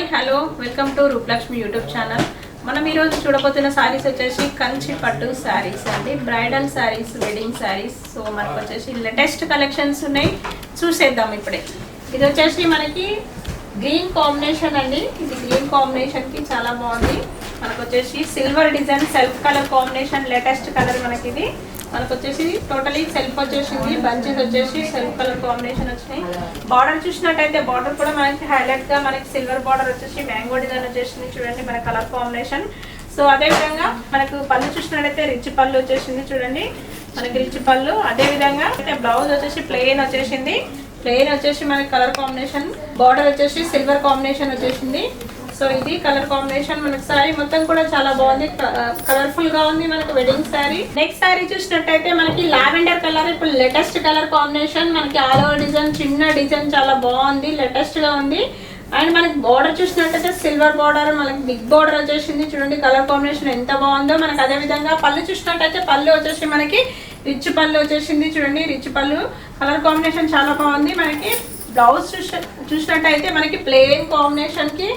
Hi hello welcome to Rupalakshmi YouTube channel. మనం ఈరోజు చూడబోతున్న శారీస్ వచ్చేసి కంచి పట్టు శారీస్ అండి, bridal saris, wedding saris. So మనకు వచ్చేసి లేటెస్ట్ కలెక్షన్స్ ఉన్నాయి, చూసేద్దాం ఇప్పుడే. ఇది వచ్చేసి మనకి గ్రీన్ కాంబినేషన్ అండి. ఇది గ్రీన్ కాంబినేషన్కి చాలా బాగుంది. మనకు వచ్చేసి silver design self colour combination, latest colour మనకి ఇది. మనకు వచ్చేసి టోటలీ సెల్ఫ్ వచ్చేసింది, బంచెస్ వచ్చేసి సెల్ఫ్ కలర్ కాంబినేషన్ వచ్చినాయి. బార్డర్ చూసినట్టయితే బార్డర్ కూడా మనకి హైలైట్ గా మనకి సిల్వర్ బార్డర్ వచ్చేసి మ్యాంగో డిజైన్ వచ్చేసింది. చూడండి మన కలర్ కాంబినేషన్. సో అదే విధంగా మనకు పళ్ళు చూసినట్టయితే రిచ్ పళ్ళు వచ్చేసింది. చూడండి మనకి రిచ్ పళ్ళు. అదే విధంగా అయితే బ్లౌజ్ వచ్చేసి ప్లెయిన్ వచ్చేసింది. ప్లెయిన్ వచ్చేసి మనకి కలర్ కాంబినేషన్, బార్డర్ వచ్చేసి సిల్వర్ కాంబినేషన్ వచ్చేసింది. సో ఇది కలర్ కాంబినేషన్. మనకి శారీ మొత్తం కూడా చాలా బాగుంది, కలర్ఫుల్ గా ఉంది మనకి వెడ్డింగ్ శారీ. నెక్స్ట్ శారీ చూసినట్టయితే మనకి లావెండర్ కలర్, ఇప్పుడు లేటెస్ట్ కలర్ కాంబినేషన్. మనకి ఆల్ ఓవర్ డిజైన్, చిన్న డిజైన్ చాలా బాగుంది, లేటెస్ట్ గా ఉంది. అండ్ మనకి బార్డర్ చూసినట్టయితే సిల్వర్ బార్డర్, మనకి బిగ్ బార్డర్ వచ్చేసింది. చూడండి కలర్ కాంబినేషన్ ఎంత బాగుందో. మనకి అదే విధంగా పళ్ళు చూసినట్టయితే పళ్ళు వచ్చేసి మనకి రిచ్ పళ్ళు వచ్చేసింది. చూడండి రిచ్ పళ్ళు, కలర్ కాంబినేషన్ చాలా బాగుంది. మనకి బ్లౌజ్ చూసినట్టయితే మనకి ప్లెయిన్ కాంబినేషన్ కి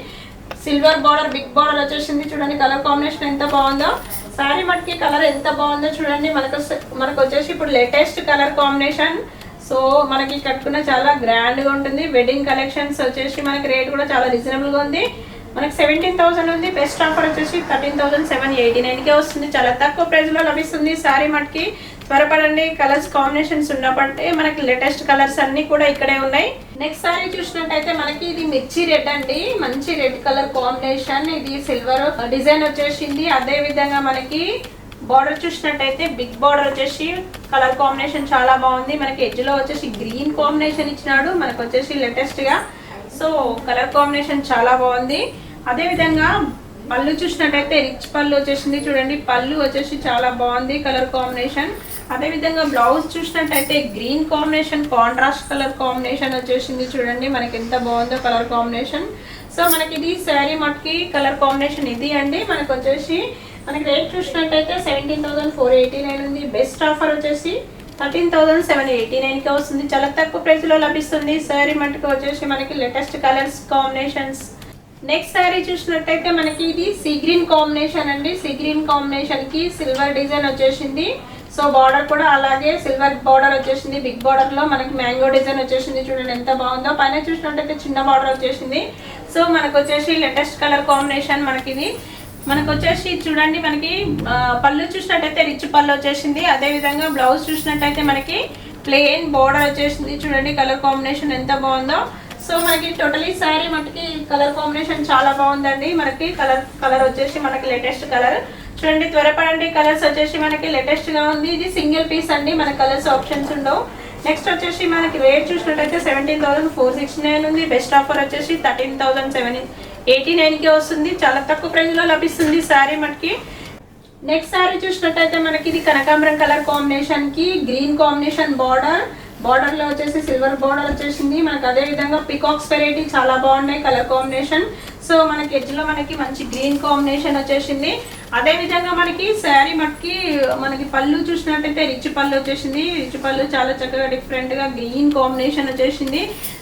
సిల్వర్ బార్డర్, బిగ్ బార్డర్ వచ్చేసింది. చూడండి కలర్ కాంబినేషన్ ఎంత బాగుందో. శారీ మట్టికి కలర్ ఎంత బాగుందో చూడండి. మనకు వచ్చేసి ఇప్పుడు లేటెస్ట్ కలర్ కాంబినేషన్. సో మనకి కట్టుకున్న చాలా గ్రాండ్ గా ఉంటుంది. వెడ్డింగ్ కలెక్షన్స్ వచ్చేసి మనకి రేట్ కూడా చాలా రీజనబుల్ గా ఉంది. మనకి 17,000 ఉంది. బెస్ట్ ఆఫర్ వచ్చేసి 13,789కే వస్తుంది. చాలా తక్కువ ప్రైస్ లో లభిస్తుంది శారీ మట్టికి. త్వరపడండి, కలర్స్ కాంబినేషన్స్ ఉన్నప్పటికీ మనకి లేటెస్ట్ కలర్స్ అన్ని కూడా ఇక్కడే ఉన్నాయి. నెక్స్ట్ సారీ చూసినట్టయితే మనకి ఇది మిర్చి రెడ్ అండి, మంచి రెడ్ కలర్ కాంబినేషన్. ఇది సిల్వర్ డిజైన్ వచ్చేసింది. అదే విధంగా మనకి బార్డర్ చూసినట్టయితే బిగ్ బార్డర్ వచ్చేసి కలర్ కాంబినేషన్ చాలా బాగుంది. మనకి ఎడ్జ్ లో వచ్చేసి గ్రీన్ కాంబినేషన్ ఇచ్చినాడు. మనకు వచ్చేసి లేటెస్ట్ గా సో కలర్ కాంబినేషన్ చాలా బాగుంది. అదే విధంగా పళ్ళు చూసినట్టయితే రిచ్ పళ్ళు వచ్చేసింది. చూడండి పళ్ళు వచ్చేసి చాలా బాగుంది కలర్ కాంబినేషన్. అదే విధంగా బ్లౌజ్ చూసినట్టయితే green combination, contrast colour combination వచ్చేసింది. చూడండి మనకి ఎంత బాగుందో కలర్ కాంబినేషన్. సో మనకి ఇది శారీ మట్టికి కలర్ కాంబినేషన్ ఇది అండి. మనకు వచ్చేసి మనకి రేట్ చూసినట్టయితే 17,489 ఉంది. బెస్ట్ ఆఫర్ వచ్చేసి 13,789కి వస్తుంది. చాలా తక్కువ ప్రైస్ లో లభిస్తుంది. శారీ మట్టికి వచ్చేసి మనకి latest colours combinations. Next sari చూసినట్టయితే మనకి ఇది సీ గ్రీన్ కాంబినేషన్ అండి. సీ గ్రీన్ కాంబినేషన్ కి సిల్వర్ డిజైన్ వచ్చేసింది. సో బార్డర్ కూడా అలాగే సిల్వర్ బార్డర్ వచ్చేసింది. బిగ్ బార్డర్ లో మనకి మ్యాంగో డిజైన్ వచ్చేసింది. చూడండి ఎంత బాగుందో. పైన చూసినట్టయితే చిన్న బార్డర్ వచ్చేసింది. సో మనకు వచ్చేసి లేటెస్ట్ కలర్ కాంబినేషన్ మనకి ఇది. మనకు వచ్చేసి చూడండి మనకి పళ్ళు చూసినట్టయితే రిచ్ పళ్ళు వచ్చేసింది. అదే విధంగా బ్లౌజ్ చూసినట్టయితే మనకి ప్లెయిన్ బార్డర్ వచ్చేసింది. చూడండి కలర్ కాంబినేషన్ ఎంత బాగుందో. సో మనకి టోటలీ శారీ మనకి కలర్ కాంబినేషన్ చాలా బాగుందండి. మనకి కలర్ వచ్చేసి మనకి లేటెస్ట్ కలర్. చూడండి త్వరపడండి, కలర్స్ వచ్చేసి మనకి లేటెస్ట్ గా ఉంది. ఇది సింగిల్ పీస్ అండి, మన కలర్స్ ఆప్షన్స్ ఉండవు. నెక్స్ట్ వచ్చేసి మనకి రేట్ చూసినట్టయితే 17,469 ఉంది. బెస్ట్ ఆఫర్ వచ్చేసి 13,789కే వస్తుంది. చాలా తక్కువ ప్రైస్ లో లభిస్తుంది శారీ మనకి. నెక్స్ట్ శారీ చూసినట్టయితే మనకి ఇది కనకాంబరం కలర్ కాంబినేషన్ కి గ్రీన్ కాంబినేషన్ బార్డర్ లో వచ్చేసి సిల్వర్ బార్డర్ వచ్చేసింది. మనకి అదే విధంగా పికాక్స్ వెరైటీ చాలా బాగున్నాయి కలర్ కాంబినేషన్. సో మనకి ఎడ్జ్ లో మనకి మంచి గ్రీన్ కాంబినేషన్ వచ్చేసింది. అదే విధంగా మనకి శారీ మట్టికి మనకి పళ్ళు చూసినట్టయితే రిచ్ పళ్ళు వచ్చేసింది. రిచ్ పళ్ళు చాలా చక్కగా డిఫరెంట్ గా గ్రీన్ కాంబినేషన్ వచ్చేసింది.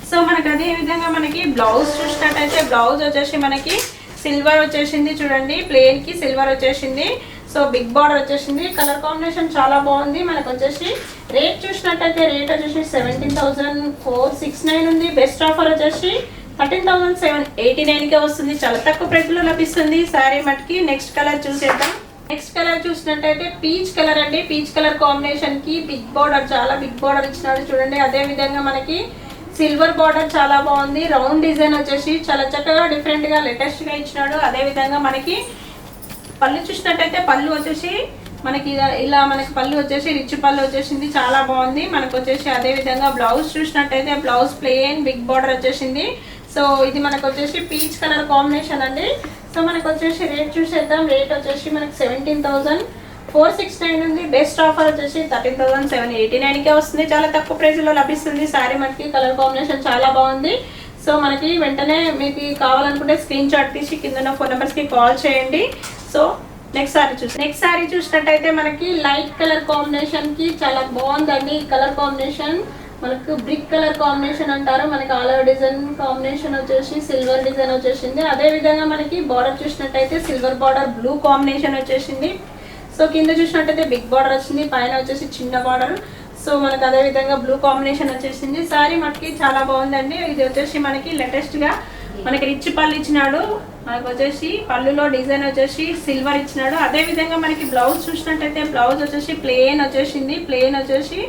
సో మనకి అదే విధంగా మనకి బ్లౌజ్ చూసినట్టయితే బ్లౌజ్ వచ్చేసి మనకి సిల్వర్ వచ్చేసింది. చూడండి ప్లెయిన్ కి సిల్వర్ వచ్చేసింది. సో బిగ్ బార్డర్ వచ్చేసింది. కలర్ కాంబినేషన్ చాలా బాగుంది. మనకు వచ్చేసి రేట్ చూసినట్టయితే రేట్ వచ్చేసి 17,469 ఉంది. బెస్ట్ ఆఫర్ వచ్చేసి 13,789కే వస్తుంది. చాలా తక్కువ ప్రైస్ లో లభిస్తుంది శారీ మట్టికి. నెక్స్ట్ కలర్ చూసేద్దాం. నెక్స్ట్ కలర్ చూసినట్టయితే పీచ్ కలర్ అండి. పీచ్ కలర్ కాంబినేషన్ కి బిగ్ బార్డర్, చాలా బిగ్ బార్డర్ ఇచ్చినాడు. చూడండి అదే విధంగా మనకి సిల్వర్ బార్డర్ చాలా బాగుంది. రౌండ్ డిజైన్ వచ్చేసి చాలా చక్కగా డిఫరెంట్ గా లేటెస్ట్ గా ఇచ్చినాడు. అదే విధంగా మనకి పళ్ళు చూసినట్టయితే పళ్ళు వచ్చేసి మనకి ఇలా మనకి పళ్ళు వచ్చేసి రిచ్ పళ్ళు వచ్చేసింది. చాలా బాగుంది. మనకు వచ్చేసి అదే విధంగా బ్లౌజ్ చూసినట్టయితే బ్లౌజ్ ప్లెయిన్ బిగ్ బార్డర్ వచ్చేసింది. సో ఇది మనకు వచ్చేసి పీచ్ కలర్ కాంబినేషన్ అండి. సో మనకు వచ్చేసి రేట్ చూసేద్దాం. రేట్ వచ్చేసి మనకి 17,469 ఉంది. బెస్ట్ ఆఫర్ వచ్చేసి 13,789కే వస్తుంది. చాలా తక్కువ ప్రైస్ లో లభిస్తుంది శారీ మనకి. కలర్ కాంబినేషన్ చాలా బాగుంది. సో మనకి వెంటనే మీకు కావాలనుకుంటే స్క్రీన్ షాట్ తీసి కింద ఫోన్ నెంబర్స్ కి కాల్ చేయండి. సో నెక్స్ట్ సారీ చూసినట్టయితే మనకి లైట్ కలర్ కాంబినేషన్ కి చాలా బాగుందండి ఈ కలర్ కాంబినేషన్. మనకు బ్రిక్ కలర్ కాంబినేషన్ అంటారు. మనకి ఆల్ ఓవర్ డిజైన్ కాంబినేషన్ వచ్చేసి సిల్వర్ డిజైన్ వచ్చేసింది. అదే విధంగా మనకి బార్డర్ చూసినట్టయితే సిల్వర్ బార్డర్ బ్లూ కాంబినేషన్ వచ్చేసింది. సో కింద చూసినట్టయితే బిగ్ బార్డర్ వచ్చింది, పైన వచ్చేసి చిన్న బార్డర్. సో మనకు అదే విధంగా బ్లూ కాంబినేషన్ వచ్చేసింది. సారీ మనకి చాలా బాగుందండి. ఇది వచ్చేసి మనకి లేటెస్ట్ గా మనకి రిచ్ పళ్ళు ఇచ్చినాడు. మనకు వచ్చేసి పళ్ళులో డిజైన్ వచ్చేసి సిల్వర్ ఇచ్చినాడు. అదే విధంగా మనకి బ్లౌజ్ చూసినట్టయితే బ్లౌజ్ వచ్చేసి ప్లెయిన్ వచ్చేసింది. ప్లెయిన్ వచ్చేసి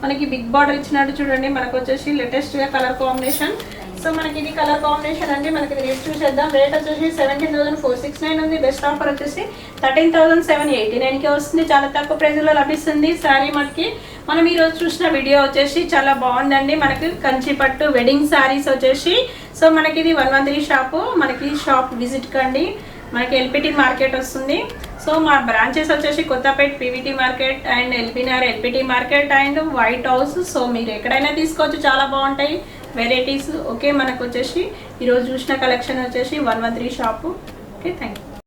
మనకి బిగ్ బార్డర్ ఇచ్చినాడు. చూడండి మనకు వచ్చేసి లేటెస్ట్ గా కలర్ కాంబినేషన్. సో మనకి ఇది కలర్ కాంబినేషన్ అండి. మనకి రేట్ చూసేద్దాం. రేట్ వచ్చేసి 17,469 ఉంది. బెస్ట్ ఆఫర్ వచ్చేసి 13,789కి వస్తుంది. చాలా తక్కువ ప్రైస్ లో లభిస్తుంది సారీ మనకి. మనం ఈరోజు చూసిన వీడియో వచ్చేసి చాలా బాగుందండి. మనకి కంచి పట్టు వెడ్డింగ్ సారీస్ వచ్చేసి సో మనకి ఇది 113 షాపు. మనకి షాప్ విజిట్ కండి. మనకి ఎల్పిటి మార్కెట్ వస్తుంది. సో మా బ్రాంచెస్ వచ్చేసి Kothapet PVT market and LB Nagar LPT market and white house. So మీరు ఎక్కడైనా తీసుకోవచ్చు, చాలా బాగుంటాయి వెరైటీస్. ఓకే మనకు వచ్చేసి ఈరోజు చూసిన కలెక్షన్ వచ్చేసి 113 షాపు. Okay thank you.